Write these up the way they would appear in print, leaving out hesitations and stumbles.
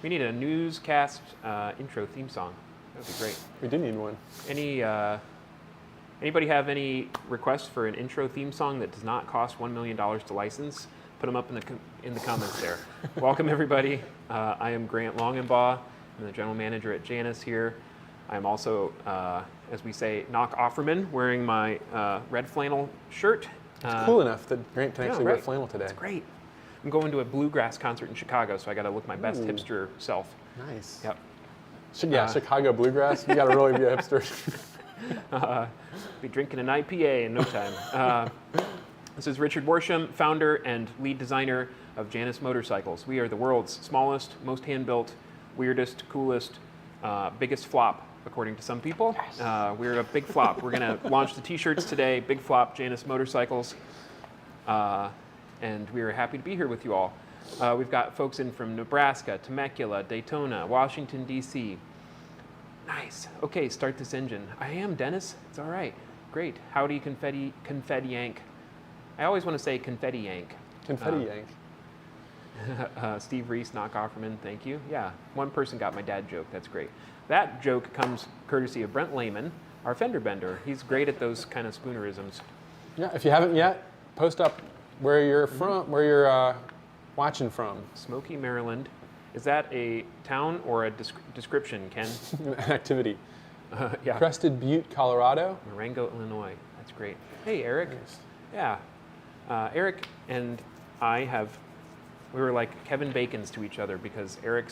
We need a newscast intro theme song. That would be great. We do need one. Anybody have any requests for an intro theme song that does not cost $1 million to license? Put them up in the comments there. Welcome everybody. I am Grant Longenbaugh. I'm the general manager at Janus here. I'm also, as we say, Knock Offerman, wearing my red flannel shirt. It's cool enough that Grant can actually wear flannel today. It's great. I'm going to a bluegrass concert in Chicago, so I got to look my best hipster self. Nice. Yep. Yeah, Chicago bluegrass. You got to really be a hipster. Be drinking an IPA in no time. This is Richard Worsham, founder and lead designer of Janus Motorcycles. We are the world's smallest, most hand-built, weirdest, coolest, biggest flop, according to some people. Yes. We're a big flop. We're going to launch the t-shirts today, Big Flop Janus Motorcycles. And we are happy to be here with you all. We've got folks in from Nebraska, Temecula, Daytona, Washington, D.C. Nice. Okay, start this engine. I am, Dennis. It's all right. Great. Howdy, confetti yank. I always want to say confetti yank. Confetti yank. Steve Reese, Knock Offerman, thank you. Yeah, one person got my dad joke. That's great. That joke comes courtesy of Brent Lehman, our fender bender. He's great at those kind of spoonerisms. Yeah, if you haven't yet, post up where you're from, where you're watching from. Smoky, Maryland. Is that a town or a description, Ken? An activity. Yeah. Crested Butte, Colorado. Marengo, Illinois. That's great. Hey, Eric. Nice. Yeah. Eric and I we were like Kevin Bacon's to each other because Eric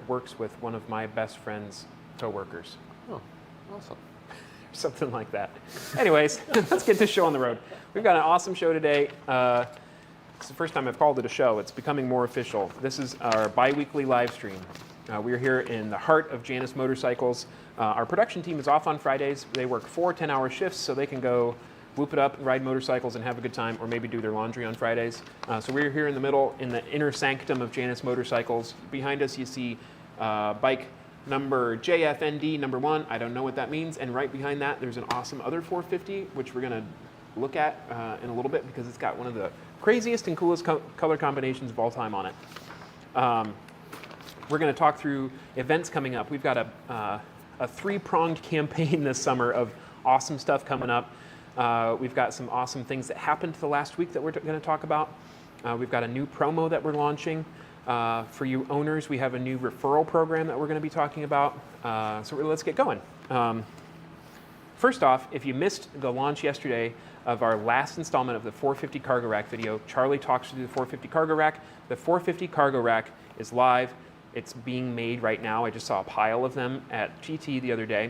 works with one of my best friend's coworkers. Oh, awesome. Something like that. Anyways, let's get this show on the road. We've got an awesome show today. It's the first time I've called it a show. It's becoming more official. This is our bi-weekly live stream. We're here in the heart of Janus Motorcycles. Our production team is off on Fridays. They work 4 10-hour shifts so they can go whoop it up and ride motorcycles and have a good time, or maybe do their laundry on Fridays. So we're here in the middle, in the inner sanctum of Janus Motorcycles. Behind us you see bike number JFND number 1. I don't know what that means. And right behind that there's an awesome other 450, which we're going to look at in a little bit because it's got one of the craziest and coolest color combinations of all time on it. We're going to talk through events coming up. We've got a 3-pronged campaign this summer of awesome stuff coming up. We've got some awesome things that happened the last week that we're going to talk about. We've got a new promo that we're launching. For you owners, we have a new referral program that we're going to be talking about. So let's get going. First off, if you missed the launch yesterday of our last installment of the 450 Cargo Rack video, Charlie talks through the 450 Cargo Rack. The 450 Cargo Rack is live. It's being made right now. I just saw a pile of them at GT the other day.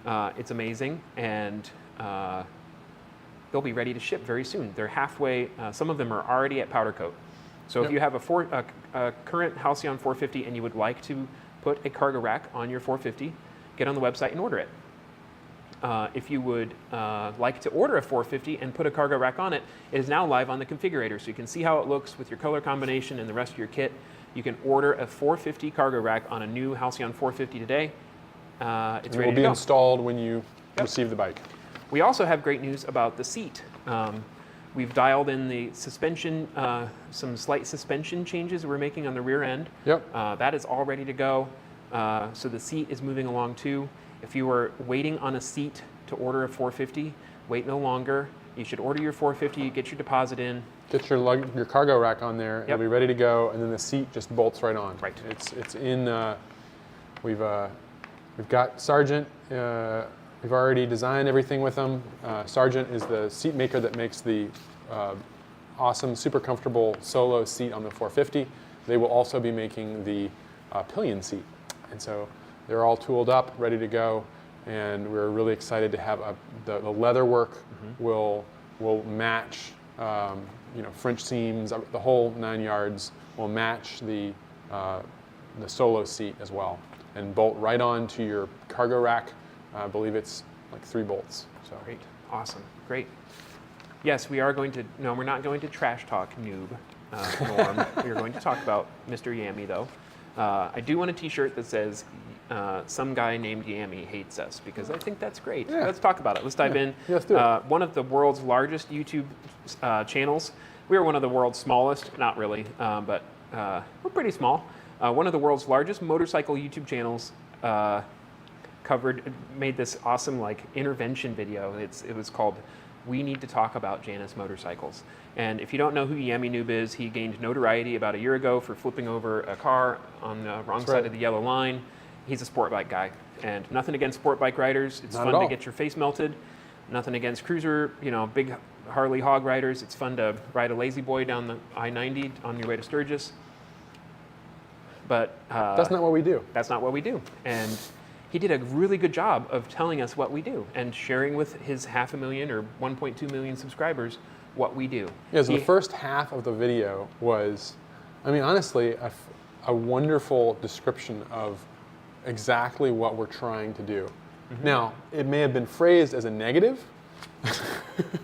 It's amazing, and they'll be ready to ship very soon. They're halfway. Some of them are already at powder coat. So if you have a current Halcyon 450 and you would like to put a cargo rack on your 450, get on the website and order it. If you would like to order a 450 and put a cargo rack on it, it is now live on the configurator. So you can see how it looks with your color combination and the rest of your kit. You can order a 450 cargo rack on a new Halcyon 450 today. It's ready to go. It will be installed when you receive the bike. We also have great news about the seat. We've dialed in the suspension, some slight suspension changes we're making on the rear end. Yep. That is all ready to go. So the seat is moving along too. If you were waiting on a seat to order a 450, wait no longer. You should order your 450, get your deposit in. Get your cargo rack on there. It'll be ready to go, and then the seat just bolts right on. Right. It's in. We've got Sargent. We've already designed everything with them. Sargent is the seat maker that makes the awesome, super comfortable solo seat on the 450. They will also be making the pillion seat. And so they're all tooled up, ready to go. And we're really excited to have the leather work will match, French seams, the whole 9 yards will match the solo seat as well, and bolt right onto your cargo rack. I believe it's like 3 bolts. So Great, awesome, great. Yes, we are going to. No, we're not going to trash talk noob Norm. We are going to talk about Mr. Yammy though. I do want a T-shirt that says "Some guy named Yammy hates us," because I think that's great. Yeah. Let's talk about it. Let's dive in. Let's do it. One of the world's largest YouTube channels. We are one of the world's smallest. Not really, but we're pretty small. One of the world's largest motorcycle YouTube channels made this awesome intervention video. It was called "We Need to Talk About Janus Motorcycles." And if you don't know who Yammy Noob is, he gained notoriety about a year ago for flipping over a car on the wrong side of the yellow line. He's a sport bike guy, and nothing against sport bike riders. It's fun to get your face melted. Nothing against cruiser, big Harley hog riders. It's fun to ride a lazy boy down the I-90 on your way to Sturgis. But that's not what we do. That's not what we do. And he did a really good job of telling us what we do and sharing with his 500,000 or 1.2 million subscribers what we do. Yeah, so the first half of the video was, honestly, a wonderful description of exactly what we're trying to do. Now, it may have been phrased as a negative,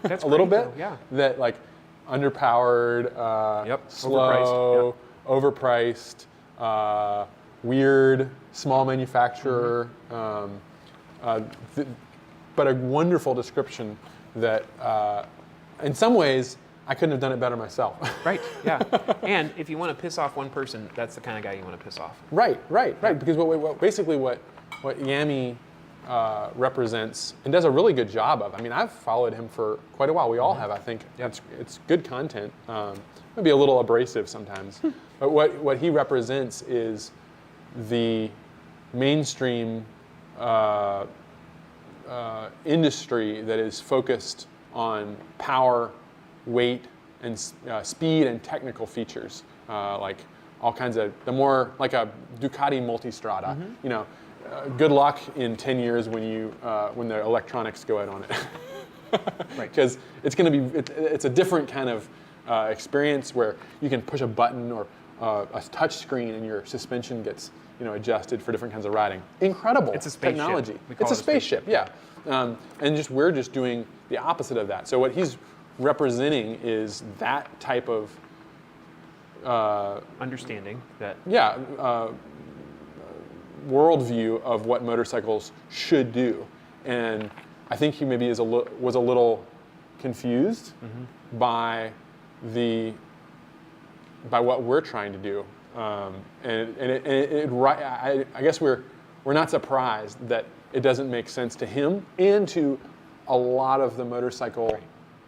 That's a little great, bit, though, yeah. that underpowered, slow, overpriced, weird, small manufacturer, but a wonderful description that, in some ways, I couldn't have done it better myself. Right, yeah. And if you want to piss off one person, that's the kind of guy you want to piss off. Right. Because basically what Yammy represents and does a really good job of. I've followed him for quite a while. We all have, I think. It's good content. Maybe a little abrasive sometimes. But what he represents is the mainstream industry that is focused on power, weight, and speed and technical features, like all kinds of like a Ducati Multistrada. Good luck in 10 years when the electronics go out on it, Right? Because it's going to be it's a different kind of experience where you can push a button or a touch screen and your suspension gets adjusted for different kinds of riding. Incredible It's a spaceship. technology. We call It's it a spaceship, yeah. And we're just doing the opposite of that. So what he's representing is that type of understanding that. Worldview of what motorcycles should do, and I think he maybe was a little confused by what we're trying to do, I guess we're not surprised that it doesn't make sense to him and to a lot of the motorcycle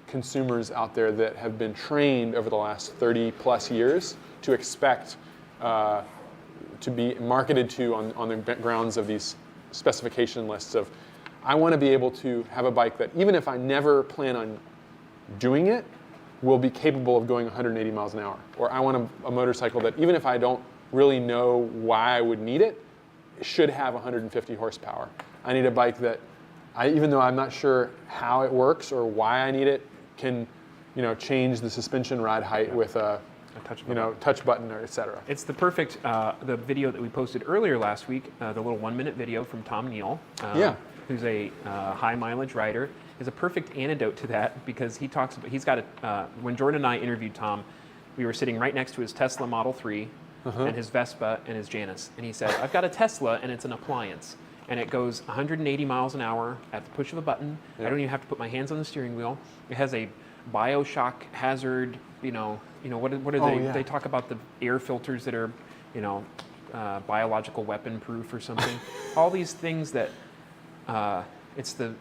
consumers out there that have been trained over the last 30 plus years to expect to be marketed to on the grounds of these specification lists of, I want to be able to have a bike that even if I never plan on doing it, will be capable of going 180 miles an hour. Or I want a motorcycle that even if I don't really know why I would need it, should have 150 horsepower. I need a bike that, even though I'm not sure how it works or why I need it, can change the suspension ride height with a touch button, or etc. It's the perfect, the video that we posted earlier last week, the little 1-minute video from Tom Neal, who's a high mileage rider, is a perfect antidote to that, because he talks about, he's got when Jordan and I interviewed Tom, we were sitting right next to his Tesla Model 3 and his Vespa and his Janus. And he said, I've got a Tesla and it's an appliance. And it goes 180 miles an hour at the push of a button. I don't even have to put my hands on the steering wheel. It has a Bioshock hazard, what are they? They talk about the air filters that are, biological weapon proof or something. All these things that, it's the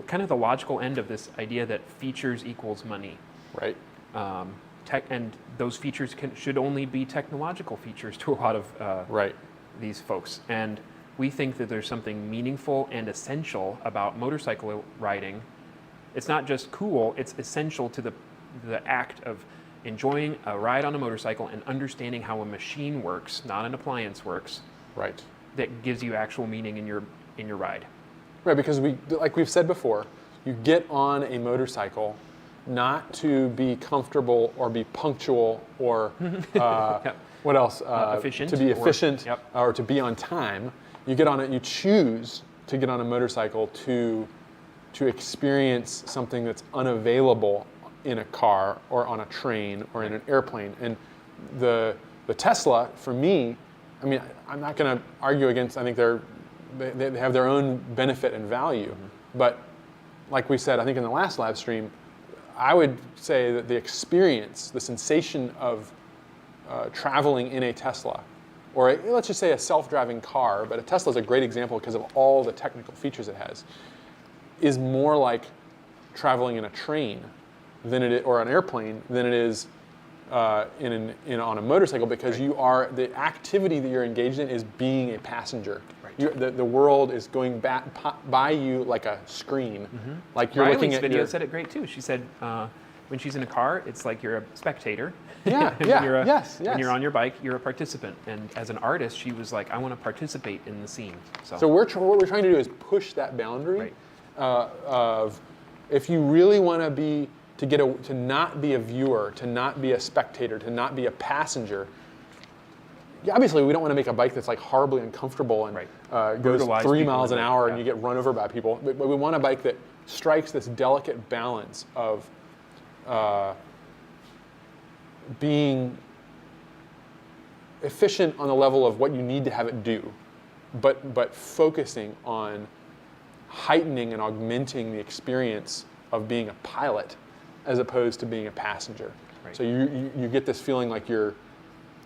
kind of the logical end of this idea that features equals money. Right. And those features should only be technological features to a lot of these folks. And we think that there's something meaningful and essential about motorcycle riding. It's not just cool, it's essential to the the act of enjoying a ride on a motorcycle and understanding how a machine works, not an appliance works, Right. that gives you actual meaning in your ride. Right, because like we've said before, you get on a motorcycle not to be comfortable or be punctual or what else? Efficient. To be efficient Yep. or to be on time. You get on it. You choose to get on a motorcycle to experience something that's unavailable in a car or on a train or in an airplane. And the Tesla, for me, I mean, I'm not going to argue against. I think they have their own benefit and value, but like we said, I think in the last live stream, I would say that the experience, the sensation of traveling in a Tesla, or let's just say a self-driving car, but a Tesla is a great example because of all the technical features it has, is more like traveling in a train than it is, or an airplane than it is on a motorcycle, because the activity that you're engaged in is being a passenger. The world is going by you like a screen, like you're looking at video said it great too. She said when she's in a car, it's like you're a spectator. Yeah, yes. When you're on your bike, you're a participant. And as an artist, she was like, I want to participate in the scene. So what we're trying to do is push that boundary of if you really want to be to not be a viewer, to not be a spectator, to not be a passenger. Obviously, we don't want to make a bike that's like horribly uncomfortable and goes 3 miles an hour and you get run over by people. But we want a bike that strikes this delicate balance of being efficient on the level of what you need to have it do, but focusing on heightening and augmenting the experience of being a pilot as opposed to being a passenger. Right. So you get this feeling like you're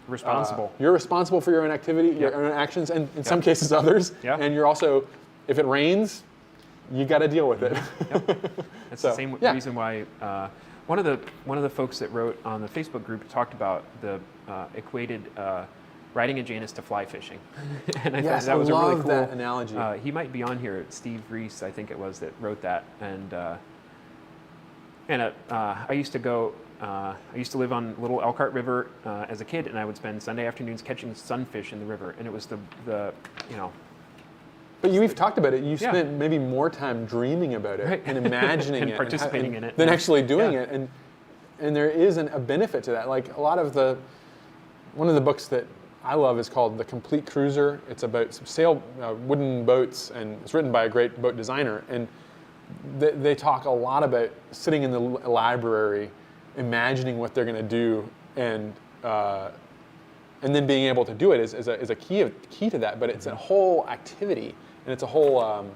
responsible. You're responsible for your own activity, your own actions, and in some cases others. And you're also, if it rains, you got to deal with it. That's the same reason why one of the folks that wrote on the Facebook group talked about the equated riding a Janus to fly fishing, and I thought that was a really cool that analogy. He might be on here. Steve Reese, I think it was, that wrote that, and I used to go. I used to live on Little Elkhart River as a kid, and I would spend Sunday afternoons catching sunfish in the river, and it was the But we've talked about it. You spent maybe more time dreaming about it and imagining and it, participating in it, than actually doing it, and there is a benefit to that. Like one of the books that I love is called The Complete Cruiser. It's about wooden boats, and it's written by a great boat designer. And they talk a lot about sitting in the library, imagining what they're going to do, and then being able to do it is a key to that. But it's a whole activity, and it's a whole.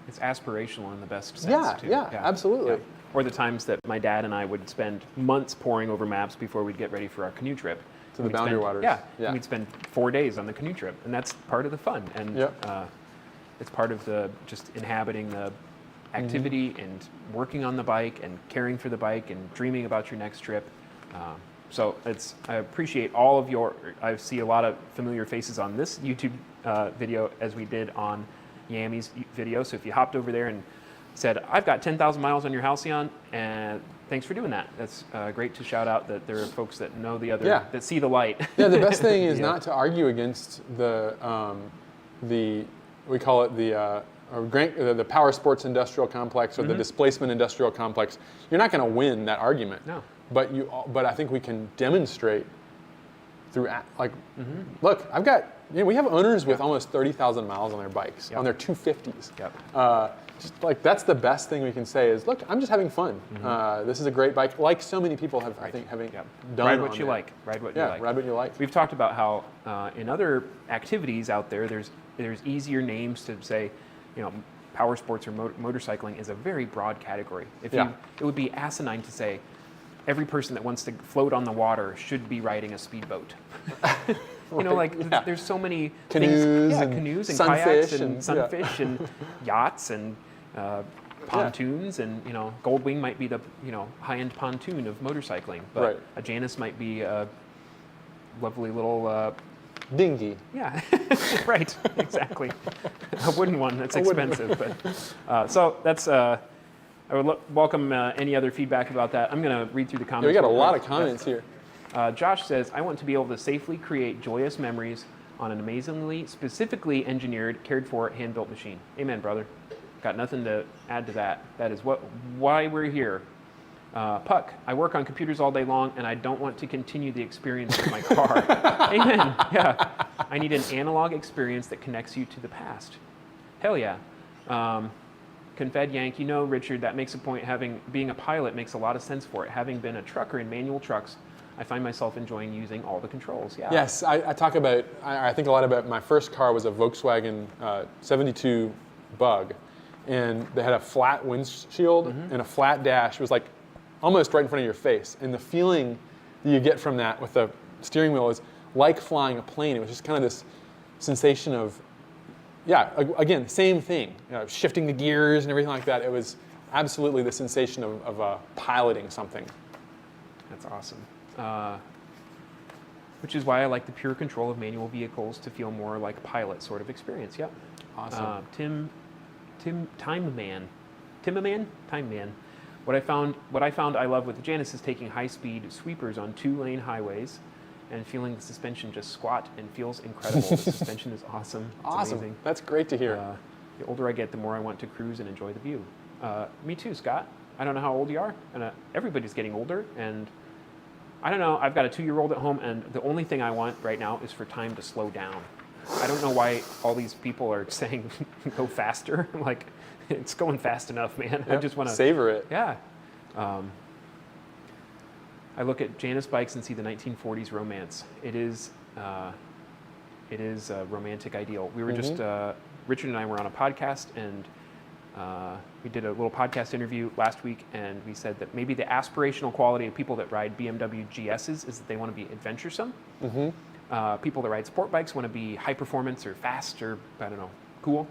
It's aspirational in the best sense too. Yeah, absolutely. Yeah. Or the times that my dad and I would spend months poring over maps before we'd get ready for our canoe trip. To the Boundary Waters. Yeah. And we'd spend 4 days on the canoe trip, and that's part of the fun. And it's part of the just inhabiting the activity and working on the bike and caring for the bike and dreaming about your next trip. So I appreciate all of I see a lot of familiar faces on this YouTube video as we did on Yami's video. So if you hopped over there and said, I've got 10,000 miles on your Halcyon, and thanks for doing that. That's great to shout out that there are folks that know the other, that see the light. Yeah, the best thing is not to argue against we call it the power sports industrial complex or the displacement industrial complex. You're not going to win that argument. No. But I think we can demonstrate through look, we have owners with almost 30,000 miles on their bikes, on their 250s. Just like that's the best thing we can say is, look, I'm just having fun. This is a great bike, like so many people have, I think, done. Ride what you like. Ride what you like. Ride what you like. We've talked about how in other activities out there, there's easier names to say, power sports or motorcycling is a very broad category. It would be asinine to say every person that wants to float on the water should be riding a speedboat. There's so many canoes, things. Canoes and kayaks and sunfish and yachts and pontoons and Goldwing might be the high-end pontoon of motorcycling, but a Janus might be a lovely little dinghy. Yeah, right, exactly. A wooden one that's expensive, but so that's I would welcome any other feedback about that. I'm going to read through the comments. Yeah, we got a real lot quick. of comments here. Josh says, I want to be able to safely create joyous memories on an amazingly, specifically engineered, cared for, hand-built machine. Amen, brother. Got nothing to add to that. That is why we're here. Puck, I work on computers all day long, and I don't want to continue the experience of my car. Amen. Yeah. I need an analog experience that connects you to the past. Hell yeah. Confed Yank, Richard, that makes a point. Being a pilot makes a lot of sense for it. Having been a trucker in manual trucks, I find myself enjoying using all the controls. Yeah. Yes, I talk about, I think a lot about, my first car was a Volkswagen 72 Bug, and they had a flat windshield and a flat dash. It was like almost right in front of your face. And the feeling that you get from that with the steering wheel is like flying a plane. It was just kind of this sensation of, yeah, again, same thing, shifting the gears and everything like that. It was absolutely the sensation of piloting something. That's awesome. Which is why I like the pure control of manual vehicles to feel more like a pilot sort of experience. Yep. Awesome. Time Man. What I found I love with the Janus is taking high-speed sweepers on 2-lane highways and feeling the suspension just squat and feels incredible. The suspension is awesome. It's awesome. Amazing. That's great to hear. The older I get, the more I want to cruise and enjoy the view. Me too, Scott. I don't know how old you are, and everybody's getting older, and I don't know. I've got a 2-year-old at home, and the only thing I want right now is for time to slow down. I don't know why all these people are saying go faster. Like, it's going fast enough, man. Yep. I just want to savor it. Yeah. I look at Janus bikes and see the 1940s romance. It is a romantic ideal. We were just Richard and I were on a podcast, and we did a little podcast interview last week, and we said that maybe the aspirational quality of people that ride BMW GSs is that they want to be adventuresome. People that ride sport bikes want to be high performance or fast or, I don't know, cool.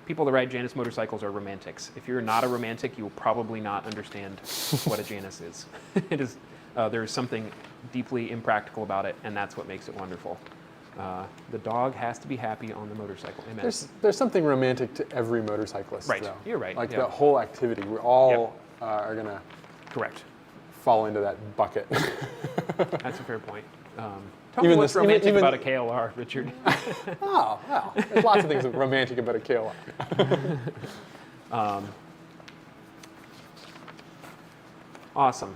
People that ride Janus motorcycles are romantics. If you're not a romantic, you will probably not understand what a Janus is. It is. There is something deeply impractical about it, and that's what makes it wonderful. The dog has to be happy on the motorcycle. Amen. There's something romantic to every motorcyclist, right. though. You're right. Like the whole activity. We all are going to correct fall into that bucket. That's a fair point. Tell me what's romantic about a KLR, Richard. Oh, well, there's lots of things romantic about a KLR. Awesome.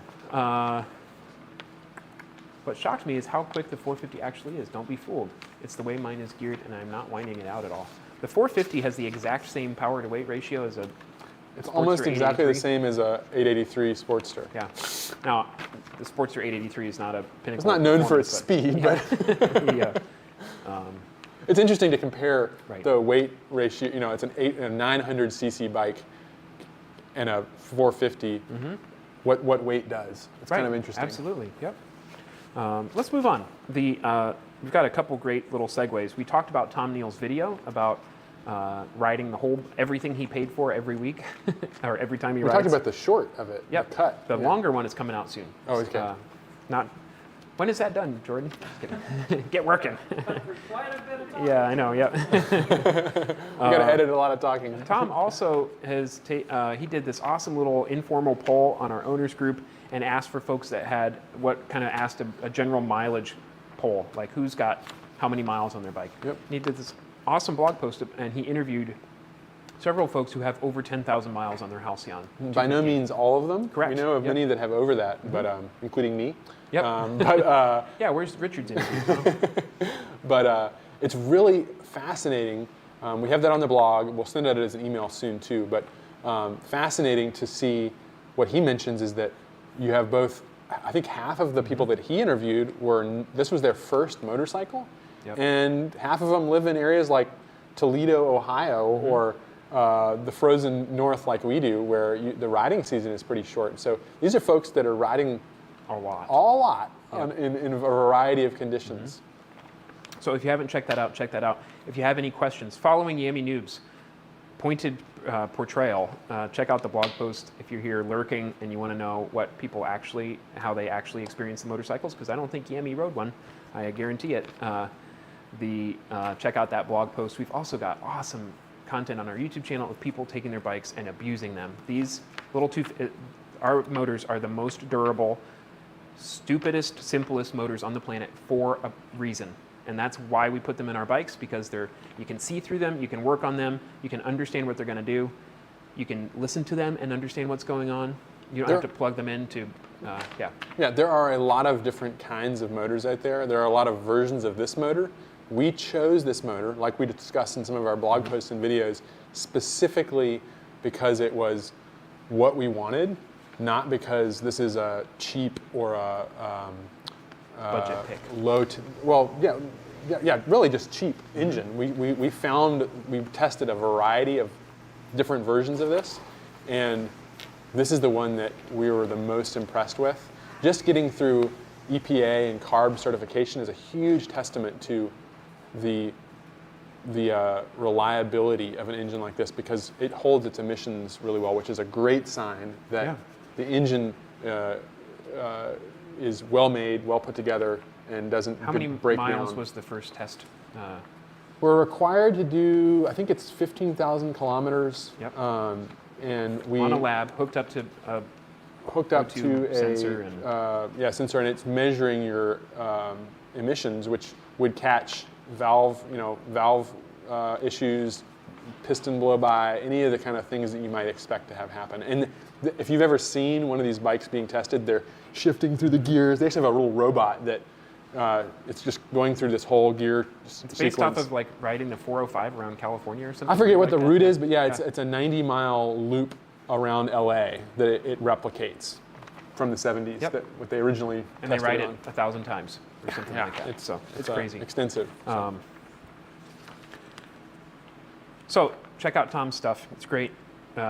What shocked me is how quick the 450 actually is. Don't be fooled. It's the way mine is geared, and I'm not winding it out at all. The 450 has the exact same power to weight ratio as a It's almost exactly the same as a 883 Sportster. Yeah. Now, the Sportster 883 is not a pinnacle. It's not known for its speed, but yeah. It's interesting to compare Right. the weight ratio. It's a 900 cc bike and a 450. What weight does? It's kind of interesting. Absolutely. Yep. Let's move on. We've got a couple great little segues. We talked about Tom Neal's video about riding everything he paid for every week, or every time he rides. We talked about the short of it, Yep. the cut. The longer one is coming out soon. Oh, okay. When is that done, Jordan? Just kidding. Get working. Yeah, I know, yeah. You got to edit a lot of talking. Tom also has, he did this awesome little informal poll on our owners group and asked for folks that had asked a general mileage poll, like who's got how many miles on their bike. Yep. And he did this awesome blog post, and he interviewed several folks who have over 10,000 miles on their Halcyon. By no means all of them. Correct. We know of many that have over that, but including me. Yep. Yeah, where's Richard's interview? But it's really fascinating. We have that on the blog. We'll send it as an email soon too. But fascinating to see what he mentions is that you have both. I think half of the people that he interviewed this was their first motorcycle, and half of them live in areas like Toledo, Ohio, or the frozen north like we do, where the riding season is pretty short. So these are folks that are riding A lot. In a variety of conditions. So if you haven't checked that out, check that out. If you have any questions, following Yami Noob's pointed portrayal, check out the blog post if you're here lurking and you want to know how they actually experience the motorcycles, because I don't think Yami rode one. I guarantee it. Check out that blog post. We've also got awesome content on our YouTube channel of people taking their bikes and abusing them. These our motors are the most durable, stupidest, simplest motors on the planet for a reason. And that's why we put them in our bikes, because you can see through them, you can work on them, you can understand what they're going to do, you can listen to them and understand what's going on. You don't have to plug them into, Yeah, there are a lot of different kinds of motors out there. There are a lot of versions of this motor. We chose this motor, like we discussed in some of our blog posts and videos, specifically because it was what we wanted, not because this is a cheap or a budget pick. Really just cheap engine. We tested a variety of different versions of this, and this is the one that we were the most impressed with. Just getting through EPA and CARB certification is a huge testament to the reliability of an engine like this, because it holds its emissions really well, which is a great sign that the engine is well made, well put together, and doesn't break down. How many miles was the first test? We're required to do, I think it's 15,000 kilometers. Yep. And we on a lab, hooked up to a sensor, and it's measuring your emissions, which would catch valve issues, piston blow by, any of the kind of things that you might expect to have happen. And if you've ever seen one of these bikes being tested, they're shifting through the gears. They actually have a little robot that it's just going through this whole gear It's sequence. based off of like riding the 405 around California or something. I forget what like the route is, but it's a 90-mile loop around LA that it replicates from the 70s. Yep. What they originally And they tested ride on. it 1,000 times or something like that. It's crazy. Extensive. So check out Tom's stuff. It's great.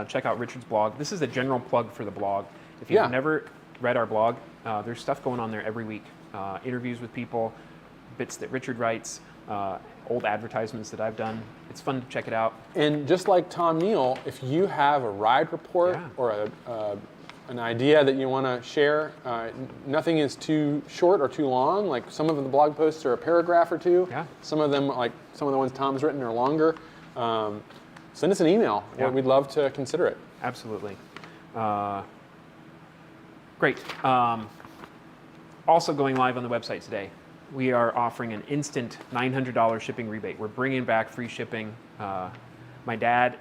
Check out Richard's blog. This is a general plug for the blog. If you've never read our blog, there's stuff going on there every week. Interviews with people, bits that Richard writes, old advertisements that I've done. It's fun to check it out. And just like Tom Neal, if you have a ride report or an idea that you want to share, nothing is too short or too long. Like some of the blog posts are a paragraph or two. Yeah. Some of them, like some of the ones Tom's written, are longer. Send us an email. Yeah. We'd love to consider it. Absolutely. Great. Also going live on the website today, we are offering an instant $900 shipping rebate. We're bringing back free shipping. My dad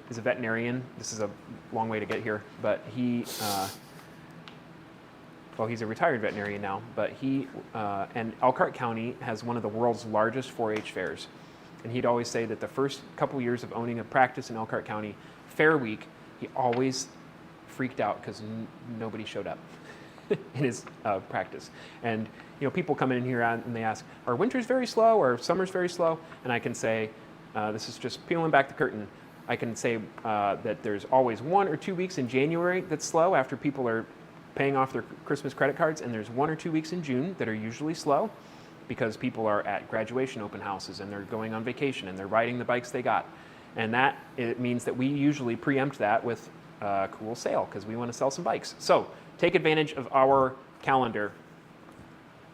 is a veterinarian. This is a long way to get here, but he's a retired veterinarian now, but and Elkhart County has one of the world's largest 4-H fairs. And he'd always say that the first couple years of owning a practice in Elkhart County, Fair Week, he always freaked out because nobody showed up in his practice. And people come in here and they ask, are winters very slow or summer's very slow? And I can say, this is just peeling back the curtain. I can say that there's always 1 or 2 weeks in January that's slow after people are paying off their Christmas credit cards, and there's 1 or 2 weeks in June that are usually slow because people are at graduation open houses and they're going on vacation and they're riding the bikes they got. And it means that we usually preempt that with a cool sale because we want to sell some bikes. So take advantage of our calendar.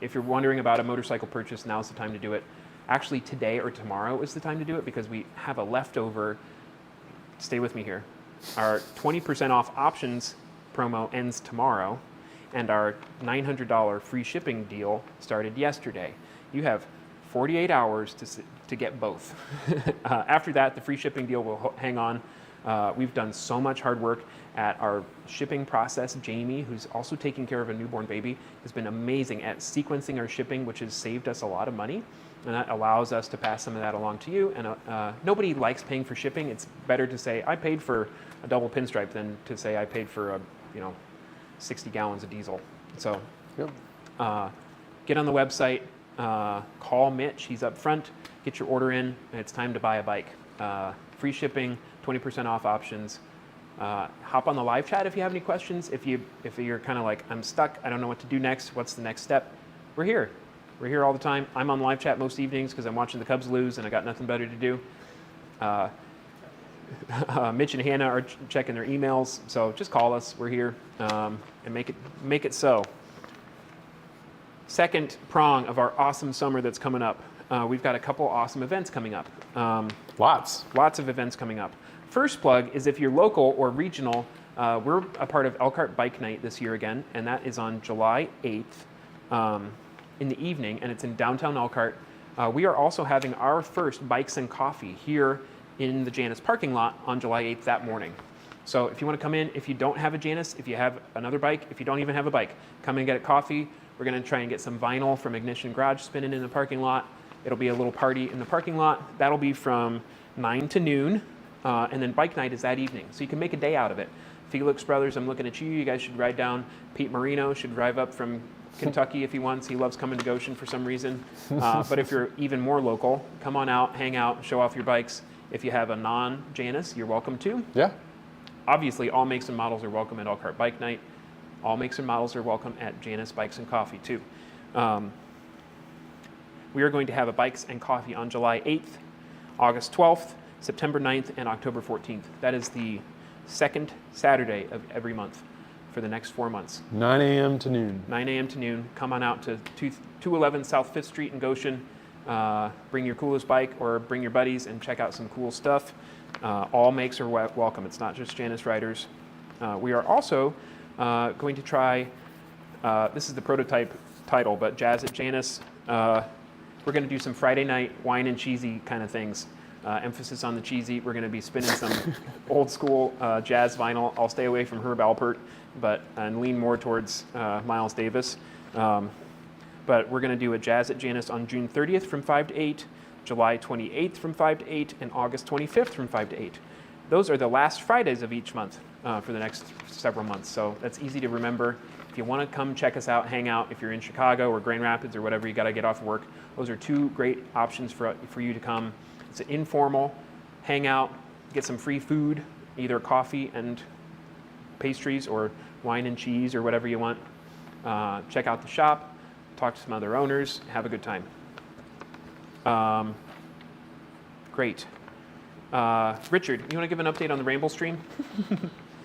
If you're wondering about a motorcycle purchase, now's the time to do it. Actually, today or tomorrow is the time to do it because we have a leftover, stay with me here, our 20% off options promo ends tomorrow, and our $900 free shipping deal started yesterday. You have 48 hours to get both. After that, the free shipping deal will hang on. We've done so much hard work at our shipping process. Jamie, who's also taking care of a newborn baby, has been amazing at sequencing our shipping, which has saved us a lot of money. And that allows us to pass some of that along to you. And nobody likes paying for shipping. It's better to say, I paid for a double pinstripe than to say I paid for 60 gallons of diesel. So get on the website, call Mitch, he's up front, get your order in, and it's time to buy a bike. Free shipping, 20% off options. Hop on the live chat if you have any questions. If you're kind of like, I'm stuck, I don't know what to do next, what's the next step? We're here. We're here all the time. I'm on live chat most evenings because I'm watching the Cubs lose and I got nothing better to do. Mitch and Hannah are checking their emails, so just call us. We're here and make it so. second prong of our awesome summer that's coming up. We've got a couple awesome events coming up. Lots. Lots of events coming up. First plug is if you're local or regional, we're a part of Elkhart Bike Night this year again, and that is on July 8th in the evening, and it's in downtown Elkhart. We are also having our first Bikes and Coffee here in the Janus parking lot on July 8th that morning. So if you want to come in, if you don't have a Janus, if you have another bike, if you don't even have a bike, come and get a coffee. We're going to try and get some vinyl from Ignition Garage spinning in the parking lot. It'll be a little party in the parking lot. That'll be from 9 to noon, and then bike night is that evening. So you can make a day out of it. Felix Brothers, I'm looking at you. You guys should ride down. Pete Marino should drive up from Kentucky if he wants. He loves coming to Goshen for some reason. But if you're even more local, come on out, hang out, show off your bikes. If you have a non-Janus, you're welcome to. Yeah. Obviously, all makes and models are welcome at Elkhart Bike Night. All makes and models are welcome at Janus Bikes and Coffee, too. We are going to have a Bikes and Coffee on July 8th, August 12th, September 9th, and October 14th. That is the second Saturday of every month for the next 4 months. 9 a.m. to noon. 9 a.m. to noon. Come on out to 211 South 5th Street in Goshen. Bring your coolest bike or bring your buddies and check out some cool stuff. All makes are welcome. It's not just Janus riders. We are also going to try, this is the prototype title, but Jazz at Janus. We're going to do some Friday night wine and cheesy kind of things. Emphasis on the cheesy. We're going to be spinning some old school jazz vinyl. I'll stay away from Herb Alpert, and lean more towards Miles Davis. But we're going to do a Jazz at Janus on June 30th from 5 to 8, July 28th from 5 to 8, and August 25th from 5 to 8. Those are the last Fridays of each month for the next several months. So that's easy to remember. If you want to come check us out, hang out, if you're in Chicago or Grand Rapids or whatever, you got to get off work. Those are two great options for you to come. It's an informal hangout, get some free food, either coffee and pastries or wine and cheese or whatever you want. Check out the shop, talk to some other owners, have a good time. Great. Richard, you want to give an update on the Ramble Stream?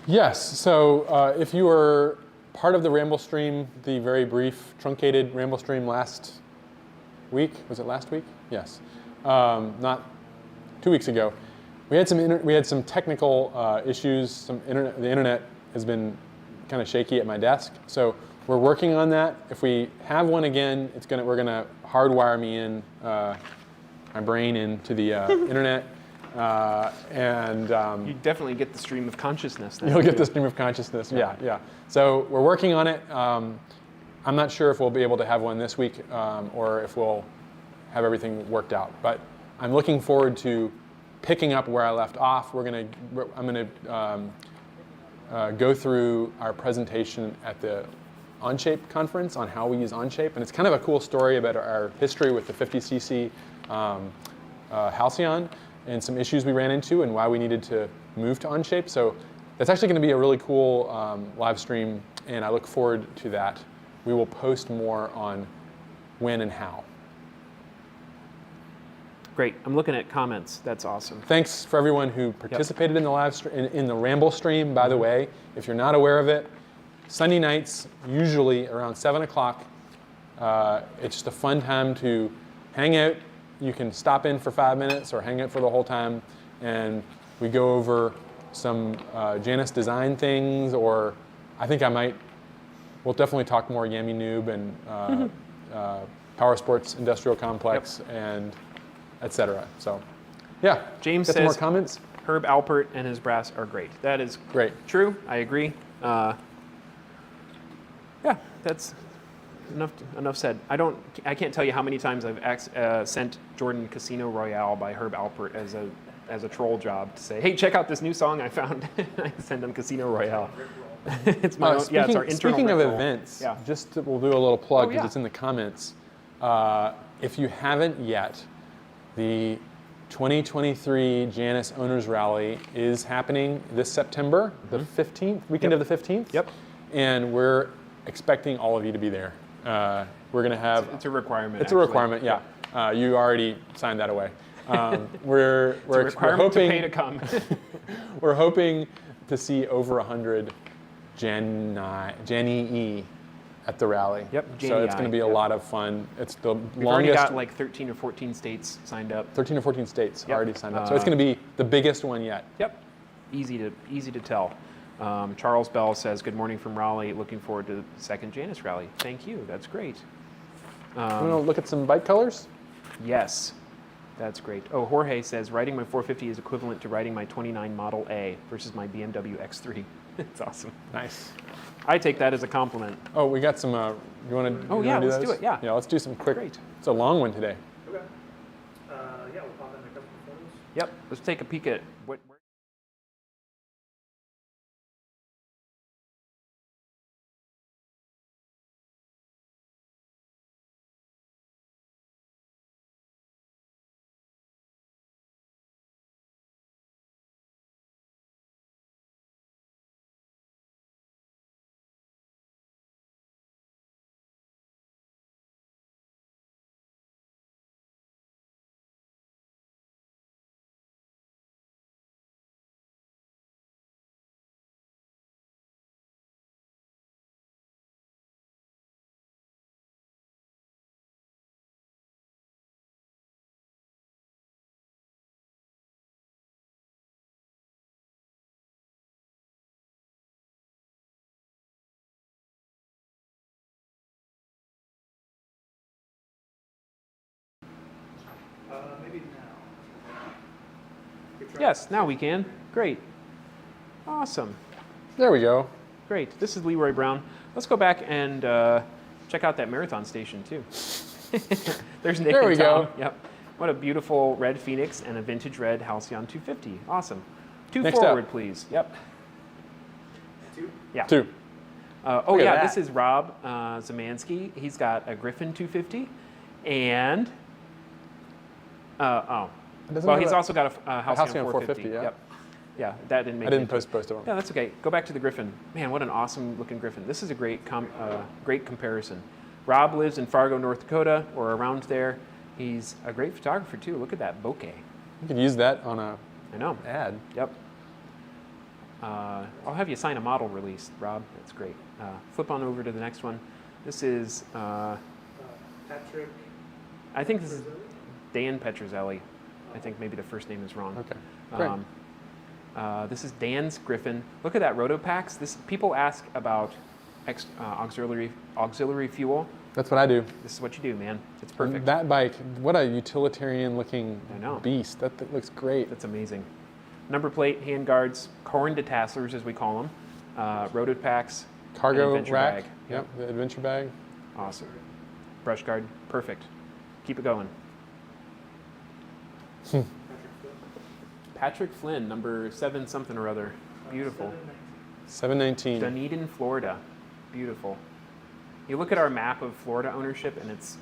Yes. So if you were part of the Ramble Stream, the very brief, truncated Ramble Stream last week, was it last week? Yes. Not 2 weeks ago. We had some technical issues. The internet has been kind of shaky at my desk, so we're working on that. If we have one again, we're gonna hardwire me in my brain into the internet, and you definitely get the stream of consciousness. You'll get the stream of consciousness. Yeah. So we're working on it. I'm not sure if we'll be able to have one this week or if we'll have everything worked out, but I'm looking forward to picking up where I left off. I'm gonna go through our presentation at the Onshape conference on how we use Onshape, and it's kind of a cool story about our history with the 50cc Halcyon and some issues we ran into and why we needed to move to Onshape. So that's actually going to be a really cool live stream, and I look forward to that. We will post more on when and how. Great. I'm looking at comments. That's awesome. Thanks for everyone who participated in the live stream, in the Ramble stream. By the way, if you're not aware of it, Sunday nights, usually around 7 o'clock. It's just a fun time to hang out. You can stop in for 5 minutes or hang out for the whole time, and we go over some Janus design things, or I think we'll definitely talk more Yami Noob and Power Sports Industrial Complex and etc. So, yeah. James Get says, more comments? Herb Alpert and his brass are great. That is great. True. I agree. Yeah, that's enough said. I can't tell you how many times I've sent Jordan Casino Royale by Herb Alpert as a troll job to say, hey, check out this new song I found. I send them Casino Royale. It's my own, it's our internal. Speaking of ritual. events, yeah. We'll do a little plug because yeah. it's in the comments. If you haven't yet, the 2023 Janus Owners Rally is happening this September, the 15th, weekend of the 15th. Yep. And we're expecting all of you to be there. We're going to have... It's a requirement. It's a requirement, yeah. You already signed that away. We're hoping to pay to come. We're hoping to see over 100 Janii at the rally. Yep, So it's going to be a Yep. lot of fun. It's the We've already longest. got like 13 or 14 states signed up. 13 or 14 states Yep. already signed up. So it's going to be the biggest one yet. Yep, easy to tell. Charles Bell says, "Good morning from Raleigh. Looking forward to the second Janus rally." Thank you. That's great. Want to look at some bike colors? Yes, that's great. Oh, Jorge says, "Riding my 450 is equivalent to riding my 29 Model A versus my BMW X3." It's awesome. Nice. I take that as a compliment. Oh, we got some. You want to? Oh, yeah, do let's those? do it, yeah. Yeah, let's do some quick. Great. It's a long one today. Okay. Yeah, we'll pop in a couple of photos. Yep. Let's take a peek at what. Maybe now. Yes, now we can. Great. Awesome. There we go. Great. This is Leroy Brown. Let's go back and check out that marathon station too. There's Nick There and we Tom. go. Yep. What a beautiful red Phoenix and a vintage red Halcyon 250. Awesome. Two Next forward, up. please. Yep. Two. Yeah. 2. Oh Look at yeah, that. this is Rob Zamansky. He's got a Griffin 250, and Doesn't well, have he's a- also got a Halcyon, Halcyon 450, yeah. Yep. Yeah, that didn't make. I didn't it into it. post them. Yeah, that's okay. Go back to the Griffin. Man, what an awesome looking Griffin. This is a great great comparison. Rob lives in Fargo, North Dakota, or around there. He's a great photographer too. Look at that bokeh. You could use that on a I know. ad. Yep. I'll have you sign a model release, Rob. That's great. Flip on over to the next one. This is, Patrick. I think this is Dan Petrozelli. I think maybe the first name is wrong. Okay. Great. This is Dan's Griffin. Look at that Rotopacks. People ask about auxiliary fuel. That's what I do. This is what you do, man. It's And perfect. that bike, what a utilitarian-looking I know. beast. That looks great. That's amazing. Number plate, hand guards, corn detasselers as we call them, Rotopacks, Cargo adventure rack. bag. Yep, the adventure bag. Awesome. Brush guard, perfect. Keep it going. Patrick Flynn, number 7 something or other. Beautiful. 719. Dunedin, Florida. Beautiful. You look at our map of Florida ownership, and it's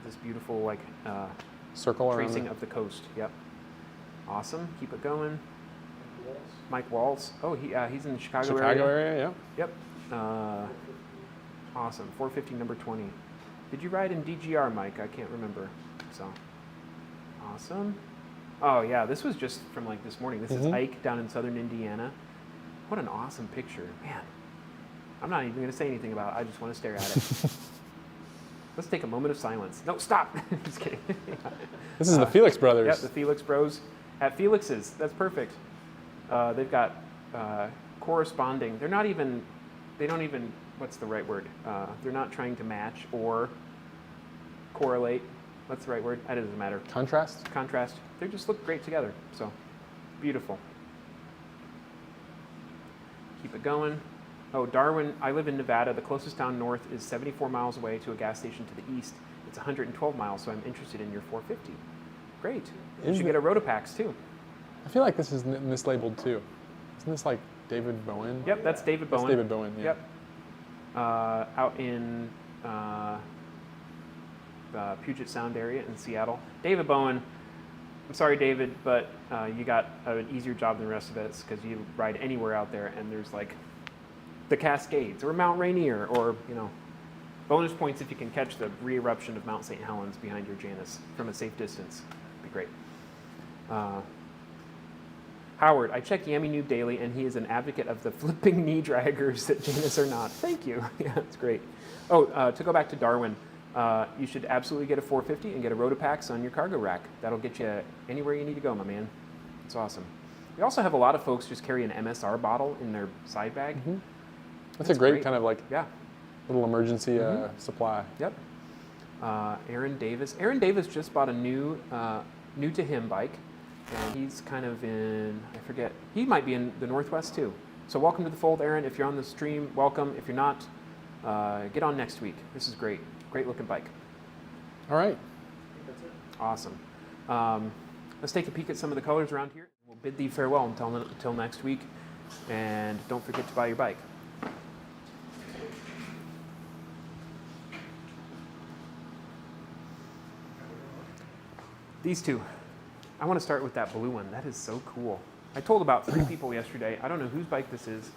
this beautiful like Circle around tracing it. of the coast. Yep. Awesome. Keep it going. Mike Waltz. Oh, he's in the Chicago area. yeah. Yep. Awesome. 450 number 20. Did you ride in DGR, Mike? I can't remember. So awesome. Oh yeah, this was just from like this morning. This is Ike down in southern Indiana. What an awesome picture, man. I'm not even going to say anything about it. I just want to stare at it. Let's take a moment of silence. No, stop. Just kidding. This is the Felix brothers. Yep, the Felix Bros. At Felix's, that's perfect. They've got corresponding. They don't even, what's the right word? They're not trying to match or correlate. What's the right word? That doesn't matter. Contrast. Contrast. They just look great together. So, beautiful. Keep it going. Oh, Darwin, I live in Nevada. The closest town north is 74 miles away to a gas station to the east. It's 112 miles, so I'm interested in your 450. Great. You should get a Rotopax too. I feel like this is mislabeled too. Isn't this like David Bowen? Yep, that's David Bowen. That's David Bowen, yeah. Yep. Out in Puget Sound area in Seattle. David Bowen, I'm sorry, David, but you got an easier job than the rest of us because you ride anywhere out there and there's like the Cascades or Mount Rainier or, bonus points if you can catch the re-eruption of Mount St. Helens behind your Janus from a safe distance. Be great. Howard, I check Yami Noob daily, and he is an advocate of the flipping knee draggers that Janus are not. Thank you. Yeah, that's great. Oh, to go back to Darwin, you should absolutely get a 450 and get a Rotopax on your cargo rack. That'll get you anywhere you need to go, my man. It's awesome. We also have a lot of folks just carry an MSR bottle in their side bag. Mm-hmm. That's a great kind of like yeah. little emergency supply. Yep. Aaron Davis. Aaron Davis just bought a new to him bike, and he's kind of in, I forget, he might be in the Northwest too. So welcome to the fold, Aaron. If you're on the stream, welcome. If you're not, get on next week. This is great. Great looking bike. All right. I think that's it. Awesome. Let's take a peek at some of the colors around here. We'll bid thee farewell until next week, and don't forget to buy your bike. These two. I want to start with that blue one. That is so cool. I told about 3 people yesterday. I don't know whose bike this is,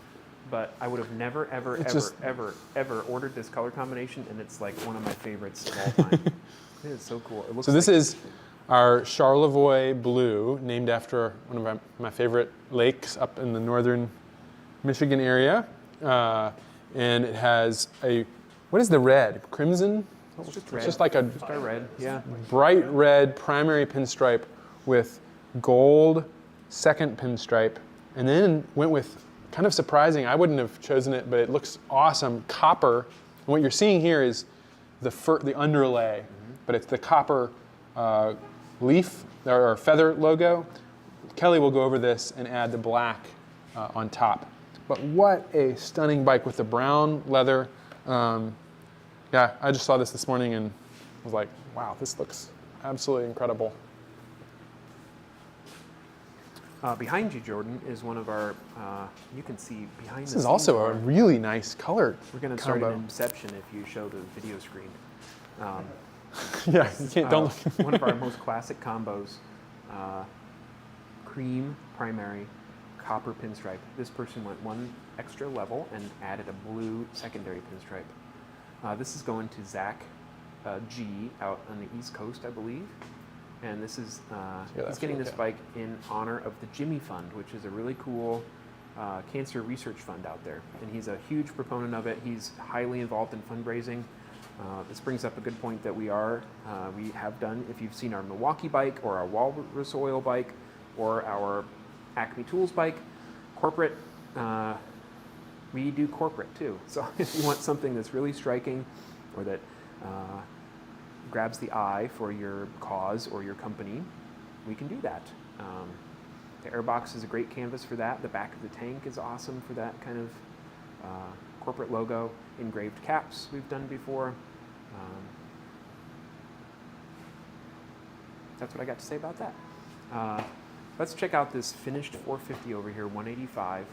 but I would have never, ever ordered this color combination, and it's like one of my favorites of all time. It is so cool. It looks So this is our Charlevoix blue, named after one of my favorite lakes up in the northern Michigan area. And it has a, what is the red? Crimson? It's just red. It's just like a red, yeah. bright red primary pinstripe with gold second pinstripe, and then went with, kind of surprising, I wouldn't have chosen it, but it looks awesome, copper. And what you're seeing here is the underlay, but it's the copper leaf or feather logo. Kelly will go over this and add the black on top. But what a stunning bike with the brown leather. Yeah, I just saw this morning and was like, wow, this looks absolutely incredible. Behind you, Jordan, is one of our, you can see behind This is also a really nice color We're going to start an inception if you show the video screen. Yeah, you can't, don't look. One of our most classic combos, cream primary, copper pinstripe. This person went one extra level and added a blue secondary pinstripe. This is going to Zach G out on the East Coast, I believe. And this is, he's getting this bike in honor of the Jimmy Fund, which is a really cool cancer research fund out there. And he's a huge proponent of it. He's highly involved in fundraising. This brings up a good point that we have done, if you've seen our Milwaukee bike or our Walrus Oil bike or our Acme Tools bike, corporate, we do corporate too. So if you want something that's really striking or that grabs the eye for your cause or your company, we can do that. The Airbox is a great canvas for that. The back of the tank is awesome for that kind of corporate logo. Engraved caps we've done before. That's what I got to say about that. Let's check out this finished 450 over here, 185.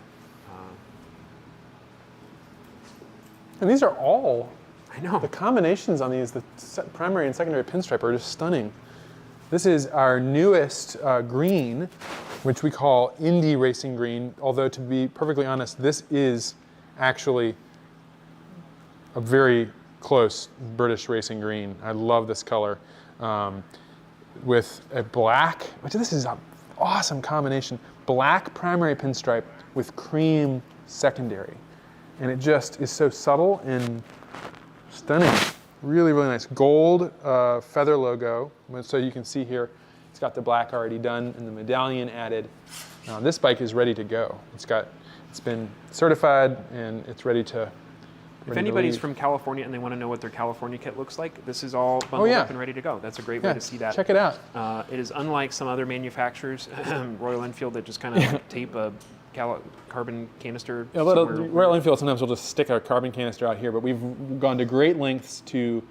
And these are all, I know. the combinations on these, the primary and secondary pinstripe are just stunning. This is our newest green, which we call Indie Racing Green, although to be perfectly honest, this is actually a very close British racing green. I love this color. With a black, which this is an awesome combination, black primary pinstripe with cream secondary. And it just is so subtle and stunning. Really, really nice. Gold feather logo. So you can see here, it's got the black already done and the medallion added. This bike is ready to go. It's been certified and it's ready to. If anybody's from California and they want to know what their California kit looks like, this is all bundled up and ready to go. That's a great way to see that. Check it out. It is unlike some other manufacturers, Royal Enfield, that just kind of tape a carbon canister. Yeah, Royal Enfield sometimes will just stick a carbon canister out here, but we've gone to great lengths to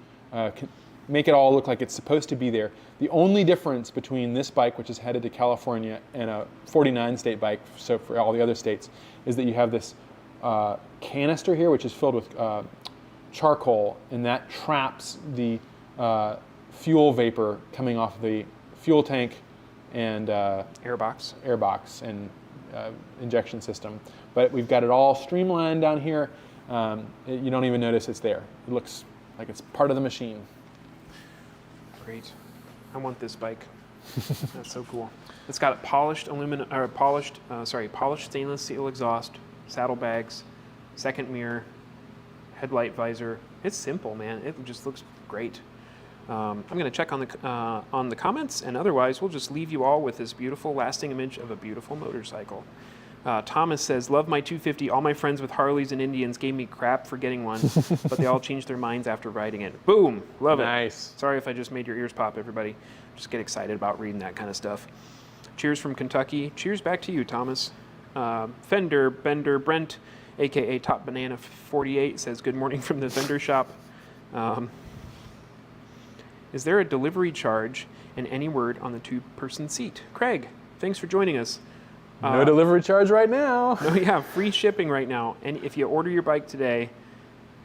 make it all look like it's supposed to be there. The only difference between this bike, which is headed to California, and a 49 state bike, so for all the other states, is that you have this canister here, which is filled with charcoal, and that traps the fuel vapor coming off the fuel tank and airbox and injection system. But we've got it all streamlined down here. You don't even notice it's there. It looks like it's part of the machine. Great. I want this bike. That's so cool. It's got polished polished stainless steel exhaust, saddlebags, second mirror, headlight visor. It's simple, man. It just looks great. I'm going to check on the comments, and otherwise we'll just leave you all with this beautiful, lasting image of a beautiful motorcycle. Thomas says, love my 250. All my friends with Harleys and Indians gave me crap for getting one, but they all changed their minds after riding it. Boom! Love it. Nice. Sorry if I just made your ears pop, everybody. Just get excited about reading that kind of stuff. Cheers from Kentucky. Cheers back to you, Thomas. Fender Bender Brent, a.k.a. Top Banana 48, says, good morning from the vendor shop. Is there a delivery charge and any word on the two-person seat? Craig, thanks for joining us. No delivery charge right now. No, yeah, free shipping right now. And if you order your bike today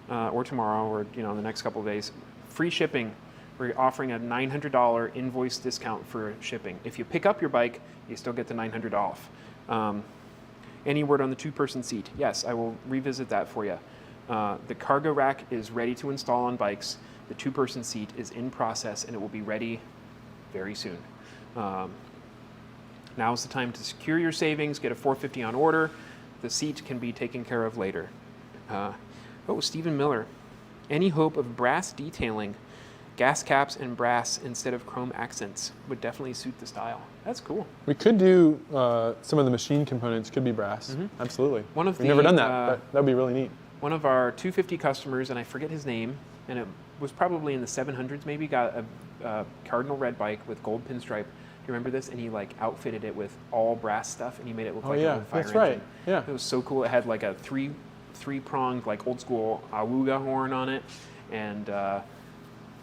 or tomorrow or in the next couple of days, free shipping. We're offering a $900 invoice discount for shipping. If you pick up your bike, you still get the $900 off. Any word on the two-person seat? Yes, I will revisit that for you. The cargo rack is ready to install on bikes. The two-person seat is in process, and it will be ready very soon. Now is the time to secure your savings, get a $450 on order. The seat can be taken care of later. Stephen Miller. Any hope of brass detailing? Gas caps and brass instead of chrome accents would definitely suit the style. That's cool. We could do some of the machine components could be brass. Mm-hmm. Absolutely. We've never done that, but that would be really neat. One of our 250 customers, and I forget his name, and it was probably in the 700s maybe, got a cardinal red bike with gold pinstripe. Do you remember this? And he outfitted it with all brass stuff, and he made it look like an old fire engine. Right. Yeah. It was so cool. It had a three-pronged old school awuga horn on it, and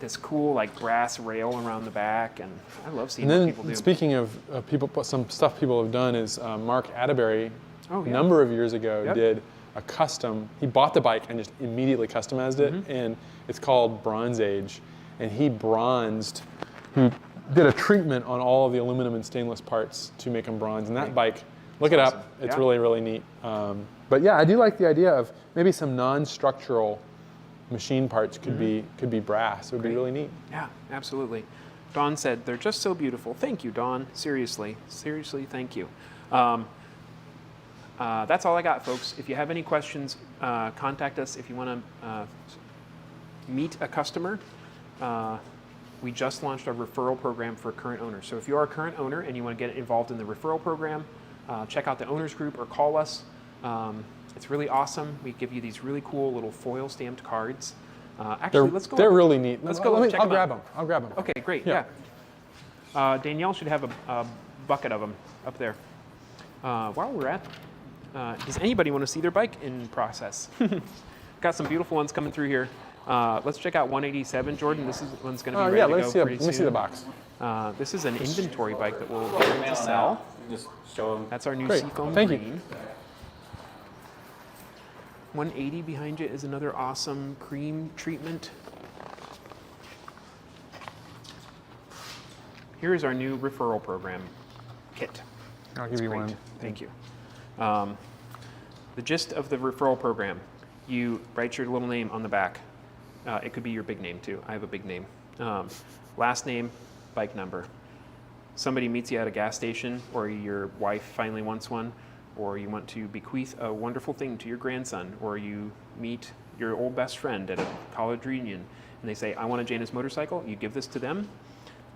this cool brass rail around the back, and I love seeing what people do. Speaking of some stuff people have done is Mark Atterbury a number of years ago did a custom. He bought the bike and just immediately customized it, and it's called Bronze Age, and he did a treatment on all of the aluminum and stainless parts to make them bronze. And that bike, look it up. It's really, really neat. But yeah, I do like the idea of maybe some non-structural machine parts could be brass. It would be really neat. Yeah, absolutely. Dawn said, they're just so beautiful. Thank you, Dawn. Seriously, thank you. That's all I got, folks. If you have any questions, contact us. If you want to meet a customer, we just launched our referral program for current owners. So if you are a current owner and you want to get involved in the referral program, check out the owners group or call us. It's really awesome. We give you these really cool little foil stamped cards. Actually, let's go. They're really neat. Let's go. I'll grab them. I'll grab them. Okay, great. Yeah. Danielle should have a bucket of them up there. While we're at, does anybody want to see their bike in process? Got some beautiful ones coming through here. Let's check out 187, Jordan. This one's going to be ready to go pretty soon. Let me see the box. This is an inventory bike that we'll be ready to sell. Just show them. That's our new Great. Seafoam Thank green. you. 180 behind you is another awesome cream treatment. Here is our new referral program kit. I'll give you Great. one. Thank you. The gist of the referral program, you write your little name on the back. It could be your big name too. I have a big name. Last name, bike number. Somebody meets you at a gas station, or your wife finally wants one, or you want to bequeath a wonderful thing to your grandson, or you meet your old best friend at a college reunion, and they say, I want a Janus motorcycle. You give this to them.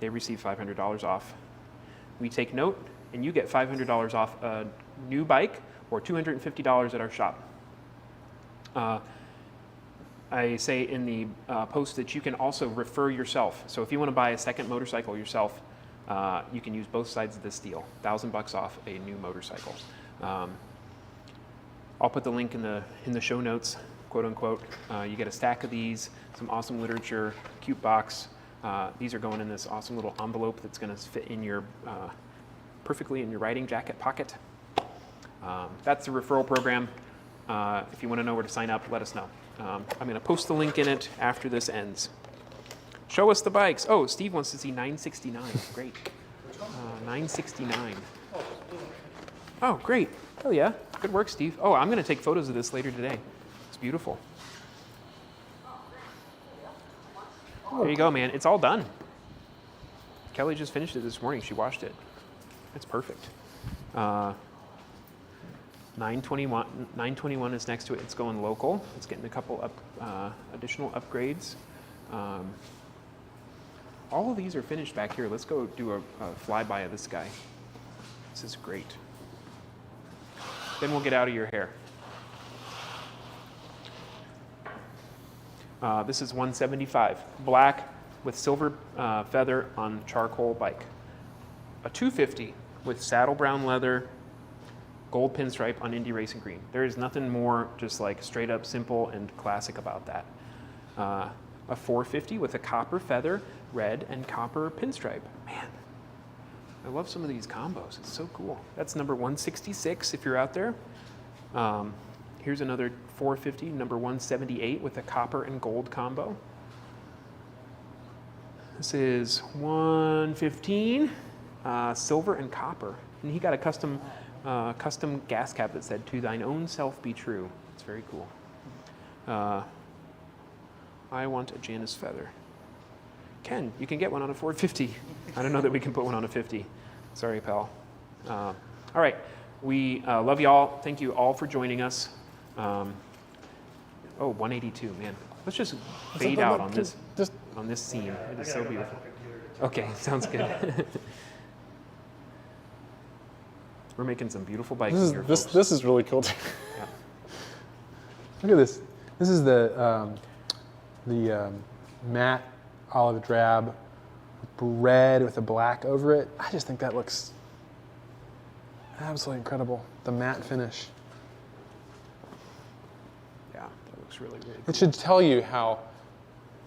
They receive $500 off. We take note, and you get $500 off a new bike or $250 at our shop. I say in the post that you can also refer yourself. So if you want to buy a second motorcycle yourself, you can use both sides of this deal. $1,000 off a new motorcycle. I'll put the link in the show notes, quote unquote. You get a stack of these, some awesome literature, cute box. These are going in this awesome little envelope that's going to fit in your perfectly in your riding jacket pocket. That's the referral program. If you want to know where to sign up, let us know. I'm going to post the link in it after this ends. Show us the bikes. Oh, Steve wants to see 969. Great. 969. Oh, great. Oh, yeah. Good work, Steve. Oh, I'm going to take photos of this later today. It's beautiful. There you go, man. It's all done. Kelly just finished it this morning. She washed it. It's perfect. 921 is next to it. It's going local. It's getting a couple additional upgrades. All of these are finished back here. Let's go do a flyby of this guy. This is great. Then we'll get out of your hair. This is 175, black with silver feather on charcoal bike. A 250 with saddle brown leather, gold pinstripe on Indy Racing Green. There is nothing more just like straight up simple and classic about that. A 450 with a copper feather, red and copper pinstripe. Man, I love some of these combos. It's so cool. That's number 166 if you're out there. Here's another 450, number 178 with a copper and gold combo. This is 115, silver and copper. And he got a custom gas cap that said, "To thine own self be true." It's very cool. I want a Janus feather. Ken, you can get one on a 450. I don't know that we can put one on a 50. Sorry, pal. All right, we love you all. Thank you all for joining us. 182, man. Let's just fade out on this scene. It is so beautiful. Okay, sounds good. We're making some beautiful bikes here, folks. This is really cool too. Yeah. Look at this. This is the matte olive drab red with a black over it. I just think that looks absolutely incredible. The matte finish. Yeah, that looks really, really cool. It should tell you how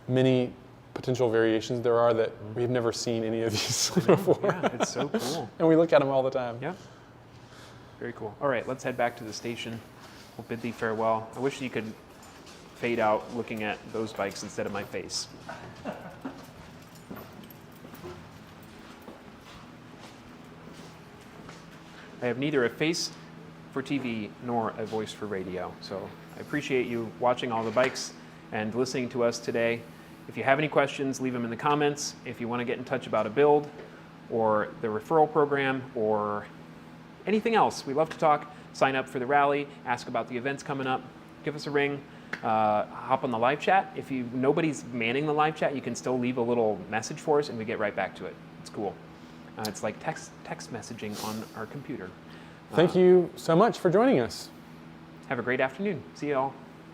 many potential variations there are that we've never seen any of these before. Yeah, it's so cool. And we look at them all the time. Yeah. Very cool. All right, let's head back to the station. We'll bid thee farewell. I wish you could fade out looking at those bikes instead of my face. I have neither a face for TV nor a voice for radio. So I appreciate you watching all the bikes and listening to us today. If you have any questions, leave them in the comments. If you want to get in touch about a build or the referral program or anything else, we love to talk. Sign up for the rally, ask about the events coming up, give us a ring, hop on the live chat. If nobody's manning the live chat, you can still leave a little message for us and we get right back to it. It's cool. It's like text messaging on our computer. Thank you so much for joining us. Have a great afternoon. See you all.